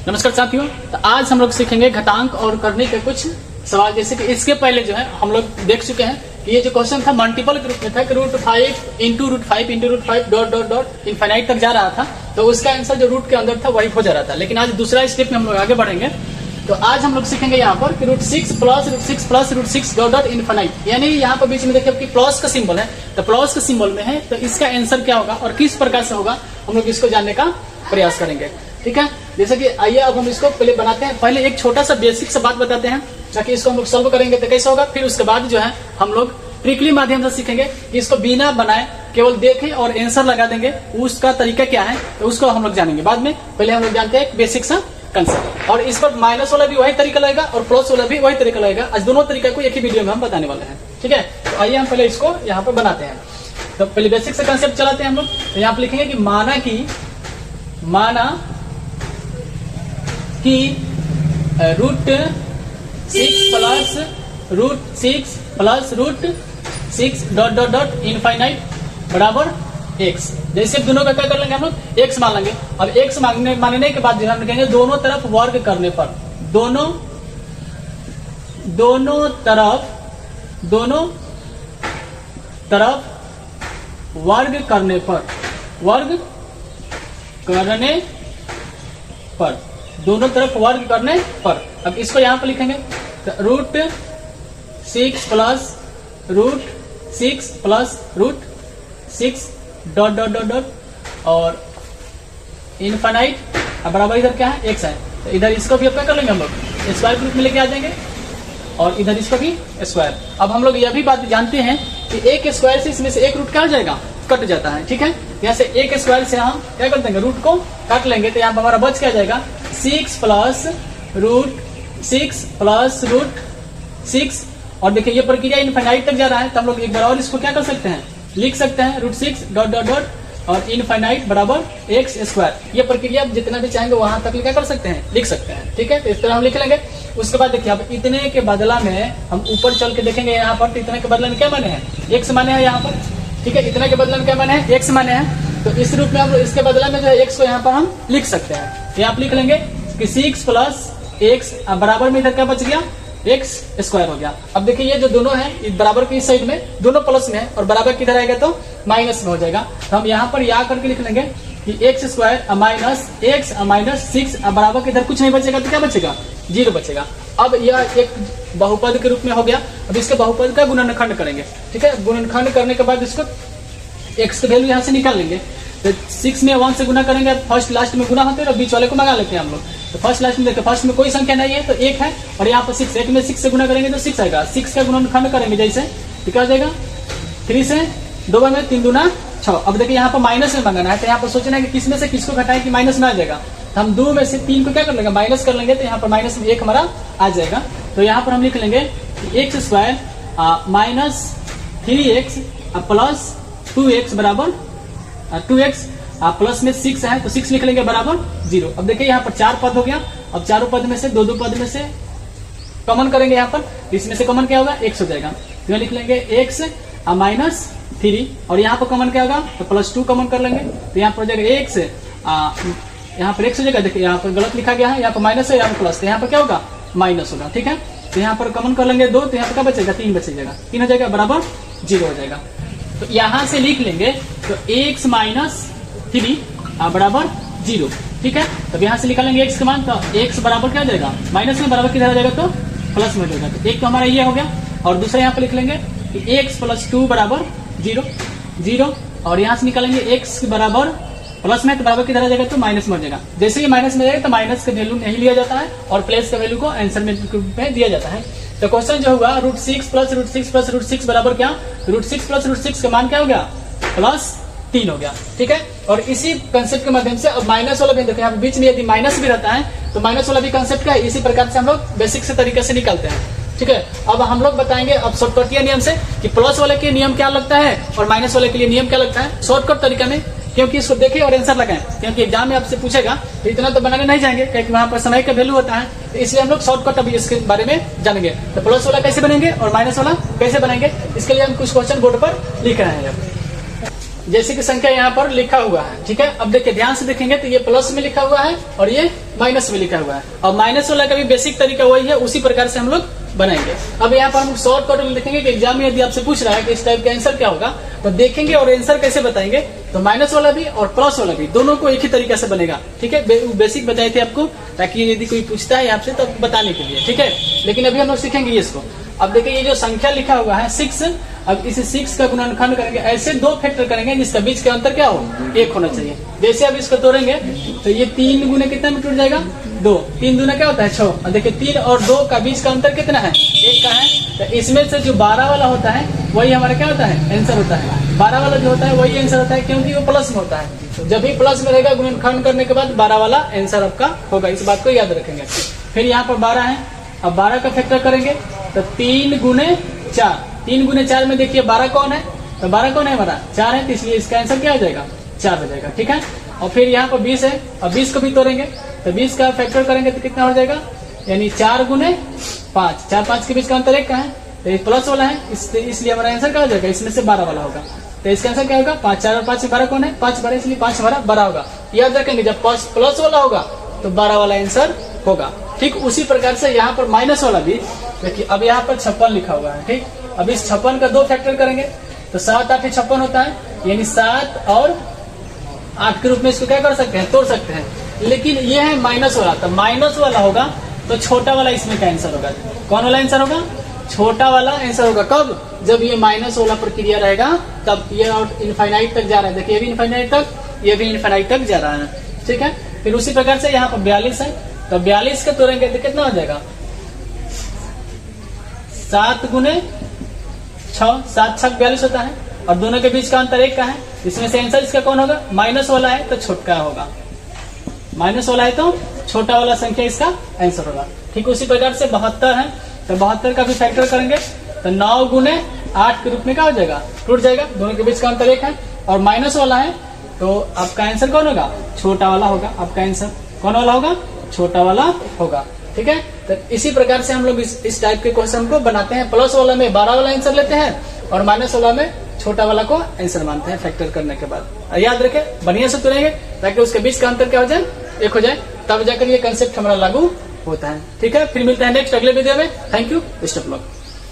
नमस्कार साथियों, तो आज हम लोग सीखेंगे घटांक और करने के कुछ सवाल। जैसे कि इसके पहले जो है हम लोग देख चुके हैं कि ये जो क्वेश्चन था मल्टीपल के रूप में था कि √5 into √5 dot dot dot infinite तक जा रहा था, तो उसका आंसर जो रूट के अंदर था वही हो जा रहा था। लेकिन आज दूसरा स्टेप में हम लोग आगे बढ़ेंगे। तो आज हम लोग सीखेंगे यहाँ पर कि √6 प्लस √6 डॉट डॉट इनफाइनाइट, यानी यहाँ पर बीच में देखिए कि प्लस का सिंबल है, तो प्लस के सिंबल में है, तो इसका आंसर क्या होगा और किस प्रकार से होगा हम लोग इसको जानने का प्रयास करेंगे। ठीक है, जैसे कि आइए अब हम इसको पहले बनाते हैं। पहले एक छोटा सा बेसिक सा बात बताते हैं ताकि इसको हम लोग सॉल्व करेंगे तो कैसे होगा। फिर उसके बाद जो है हम लोग ट्रिकली माध्यम से सीखेंगे कि इसको बिना बनाए केवल देखें और आंसर लगा देंगे, उसका तरीका क्या है तो उसको हम लोग जानेंगे बाद में। पहले हम लोग जानते हैं बेसिक सा कंसेप्ट, और इस पर माइनस वाला भी वही तरीका लगेगा और प्लस वाला भी वही तरीका लगेगा। आज दोनों तरीका को एक ही वीडियो में हम बताने वाले हैं। ठीक है, तो आइए हम पहले इसको यहाँ पर बनाते हैं। तो पहले बेसिक से कंसेप्ट चलाते हैं हम लोग। तो यहाँ पर लिखेंगे कि माना कि √6 plus √6 dot dot dot infinite बराबर x। जैसे दोनों का क्या कर लेंगे हम लोग, x मान लेंगे। अब x मानने के बाद जो हम कहेंगे दोनों तरफ वर्ग करने पर, दोनों तरफ वर्ग करने पर दोनों तरफ वर्ग करने पर। अब इसको यहाँ पर लिखेंगे √6 plus √6 dot dot dot dot और इनफाइनाइट बराबर इधर क्या है x है, तो इधर इसको भी क्या कर लेंगे हम लोग स्क्वायर के रूप में लेके आ जाएंगे और इधर इसको भी स्क्वायर। अब हम लोग यह भी बात जानते हैं कि एक स्क्वायर से इसमें से एक रूट क्या हो जाएगा, कट जाता है। ठीक है, यहाँ से एक स्क्वायर से हम क्या कर देंगे, रूट को काट लेंगे, तो यहाँ पर हमारा बच क्या जाएगा 6 प्लस √6 और देखिए ये प्रक्रिया इनफाइनाइट तक जा रहा है, तो हम लोग एक बार और इसको क्या कर सकते हैं, लिख सकते हैं √6 डॉट डॉट डॉट और इनफाइनाइट बराबर x²। ये प्रक्रिया आप जितना भी चाहेंगे वहां तक क्या कर सकते हैं, लिख सकते हैं। ठीक है, तो इस तरह हम लिख लेंगे। उसके बाद देखिए अब इतने के बदला में हम ऊपर चल के देखेंगे यहाँ पर, तो इतने के बदला में क्या माने हैं, x माने हैं यहाँ पर। ठीक है, इतने के बदला में क्या माने हैं, x माने हैं, तो इस रूप में हम इसके बदला में जो है x को यहाँ पर हम लिख सकते हैं। यहाँ पर लिख लेंगे कि 6 प्लस x बराबर में इधर क्या बच गया, x² हो गया। अब देखिए ये जो दोनों है बराबर की इस साइड में दोनों प्लस में है और बराबर किधर आएगा तो माइनस में हो जाएगा। तो हम यहाँ पर या करके लिख लेंगे कि x² माइनस x माइनस 6 बराबर के इधर कुछ नहीं बचेगा, तो क्या बचेगा, 0 बचेगा। अब यह एक बहुपद के रूप में हो गया। अब इसके बहुपद का गुणनखंड करेंगे। ठीक है, गुणनखंड करने के बाद इसको x की वैल्यू यहाँ से निकाल लेंगे। तो 6 में 1 से गुना करेंगे, फर्स्ट लास्ट में गुना होते हैं और बीच वाले को मंगा लेते हैं हम लोग। तो फर्स्ट लास्ट में देखिए फर्स्ट में कोई संख्या नहीं है तो 1 है और यहाँ पर 6, 1 में 6 से गुना करेंगे तो 6 आएगा। 6 का गुणनखंड करेंगे जैसे तो क्या हो जाएगा, 3 से 2 में 3 दूना 6। अब देखिए यहाँ पर माइनस में मंगाना है, तो यहाँ पर सोचना है कि किस में से किसको घटाएं कि माइनस में आ जाएगा। तो हम 2 में से 3 को क्या कर लेंगे, माइनस कर लेंगे, तो यहाँ पर माइनस में 1 हमारा आ जाएगा। तो यहाँ पर हम लिख लेंगे x² minus 3x plus 2x बराबर 2x प्लस में 6 है तो 6 लिख लेंगे बराबर 0। अब देखिए यहाँ पर 4 पद हो गया। अब चारों पद में से 2 पद में से कॉमन करेंगे, यहाँ पर इसमें से कॉमन क्या होगा, x हो जाएगा। तो लिख लेंगे x माइनस 3 और यहाँ पर कॉमन क्या होगा तो +2 कॉमन कर लेंगे, तो यहाँ पर हो जाएगा x यहाँ पर x हो जाएगा। देखिए यहाँ पर गलत लिखा गया है, यहाँ पर माइनस है यहाँ पर प्लस, तो यहाँ पर क्या होगा माइनस होगा। ठीक है, तो यहाँ पर कॉमन कर लेंगे 2, तो यहाँ पर क्या बचेगा 3 बचेगा, 3 हो जाएगा बराबर 0 हो जाएगा। तो यहाँ से लिख लेंगे तो x माइनस 3 बराबर 0। ठीक है, तब यहाँ से निकालेंगे x का मान, तो x बराबर क्या हो जाएगा, माइनस में बराबर किधर आ जाएगा तो प्लस में हो जाएगा। तो एक तो हमारा ये हो गया और दूसरा यहाँ पर लिख लेंगे कि x + 2 बराबर 0 और यहाँ से निकालेंगे x बराबर प्लस में तो बराबर किधर आ जाएगा तो माइनस में हो जाएगा। जैसे ही माइनस में जाएगा तो माइनस का वैल्यू नहीं लिया जाता है और प्लस का वैल्यू को आंसर में दिया जाता है। तो क्वेश्चन जो होगा √6 प्लस √6 बराबर क्या, √6 प्लस √6 का मान क्या हो गया +3 हो गया। ठीक है, और इसी कंसेप्ट के माध्यम से अब माइनस वाला भी देखो, यहाँ बीच में यदि माइनस भी रहता है तो माइनस वाला भी कंसेप्ट का इसी प्रकार से हम लोग बेसिक से तरीके से निकालते हैं। ठीक है, अब हम लोग बताएंगे अब शॉर्टकट नियम से कि प्लस वाले के नियम क्या लगता है और माइनस वाले के लिए नियम क्या लगता है शॉर्टकट तरीका में, क्योंकि इसको देखें और आंसर लगाएं, क्योंकि एग्जाम में आपसे पूछेगा तो इतना तो बनाने नहीं जाएंगे क्योंकि वहां पर समय का वैल्यू होता है, तो इसलिए हम लोग शॉर्टकट अभी इसके बारे में जानेंगे। तो प्लस वाला कैसे बनेंगे और माइनस वाला कैसे बनेंगे, इसके लिए हम कुछ क्वेश्चन बोर्ड पर लिख रहे हैं। जैसे कि संख्या यहाँ पर लिखा हुआ है, ठीक है। अब देखिए ध्यान से देखेंगे तो ये प्लस में लिखा हुआ है और ये माइनस में लिखा हुआ है, और माइनस वाला का भी बेसिक तरीका वही है, उसी प्रकार से हम लोग बनाएंगे। अब यहाँ पर हम शॉर्टकट में लिखेंगे कि एग्जाम में यदि आपसे पूछ रहा है कि इस टाइप का आंसर क्या होगा, तो देखेंगे और आंसर कैसे बताएंगे, तो माइनस वाला भी और प्लस वाला भी दोनों को एक ही तरीका से बनेगा, ठीक है। बेसिक बताए थे आपको, ताकि यदि कोई पूछता है आपसे तो बताने के लिए, ठीक है। लेकिन अभी हम लोग सीखेंगे इसको। अब देखिए ये जो संख्या लिखा हुआ है 6, अब इसे 6 का गुणनखंड करेंगे, ऐसे 2 फैक्टर करेंगे जिसका बीच का अंतर क्या हो, 1 होना चाहिए। जैसे अब इसको तोड़ेंगे तो ये 3 गुने कितने में टूट जाएगा, 2, 3 दूना क्या होता है 6, और देखिए 3 और 2 का बीच का अंतर कितना है, 1 का है। तो इसमें से जो 12 वाला होता है वही हमारा क्या होता है, आंसर होता है। 12 वाला जो होता है वही आंसर होता है, क्योंकि वो प्लस में होता है। तो जब भी प्लस में रहेगा गुणनखंड करने के बाद 12 वाला आंसर आपका होगा, इस बात को याद रखेंगे। फिर यहाँ पर 12 है, अब 12 का फैक्टर करेंगे तो 3 गुने 4, 3 गुने 4 में देखिए 12 कौन है, तो 12 कौन है हमारा 4 है, तो इसलिए इसका आंसर क्या हो जाएगा, 4 हो जाएगा, ठीक है। और फिर यहाँ पर 20 है, अब 20 को भी तोड़ेंगे तो 20 का फैक्टर करेंगे तो कितना हो जाएगा, यानी 4 गुने 5, 4 5 के बीच का अंतर 1 का है, तो ये प्लस वाला है, इसलिए हमारा आंसर क्या हो जाएगा, इसमें से 12 वाला होगा। तो इसका आंसर क्या होगा, 5 4 और 5 से 12 कौन है, 5 12, इसलिए 5 हमारा 12 होगा। याद रखेंगे जब प्लस वाला होगा तो 12 वाला आंसर होगा। ठीक उसी प्रकार से यहाँ पर माइनस वाला भी देखिए, अब यहाँ पर 56 लिखा हुआ है, ठीक। अब इस 56 का 2 फैक्टर करेंगे तो 7 8 56 होता है, यानी 7 और 8 के रूप में इसको क्या कर सकते हैं, तोड़ सकते हैं। लेकिन ये है माइनस वाला, तो माइनस वाला होगा तो छोटा वाला इसमें का आंसर होगा। कौन वाला आंसर होगा, छोटा वाला आंसर होगा। कब, जब ये माइनस वाला प्रक्रिया रहेगा तब ये और इनफाइनाइट तक जा रहा है। देखिए ये भी इनफाइनाइट तक, ये भी इनफाइनाइट तक जा रहा है, ठीक है। फिर उसी प्रकार से यहाँ पर 42 है, तो 42 का तोड़ेंगे तो कितना हो जाएगा, 7 गुने 6, 7 6 42 होता है, और दोनों के बीच का अंतर 1 का है। इसमें से आंसर इसका कौन होगा, माइनस वाला है तो छोटा होगा, माइनस वाला है तो छोटा वाला संख्या इसका आंसर होगा। ठीक उसी प्रकार से 72 है, तो 72 का भी फैक्टर करेंगे तो 9 गुने 8 के रूप में क्या हो जाएगा, टूट जाएगा, दोनों के बीच का अंतर 1 है, और माइनस वाला है तो आपका आंसर कौन होगा, छोटा वाला होगा। आपका आंसर कौन वाला होगा, छोटा वाला होगा, ठीक है। तो इसी प्रकार से हम लोग इस टाइप के क्वेश्चन को बनाते हैं। प्लस वाला में 12 वाला आंसर लेते हैं और माइनस वाला में छोटा वाला को आंसर मानते हैं फैक्टर करने के बाद। याद रखें, बढ़िया से तुलेंगे ताकि उसके बीच का अंतर क्या हो जाए, 1 हो जाए, तब जाकर ये कंसेप्ट हमारा लागू होता है। ठीक है, फिर मिलते हैं नेक्स्ट अगले वीडियो में। Thank you, best of luck.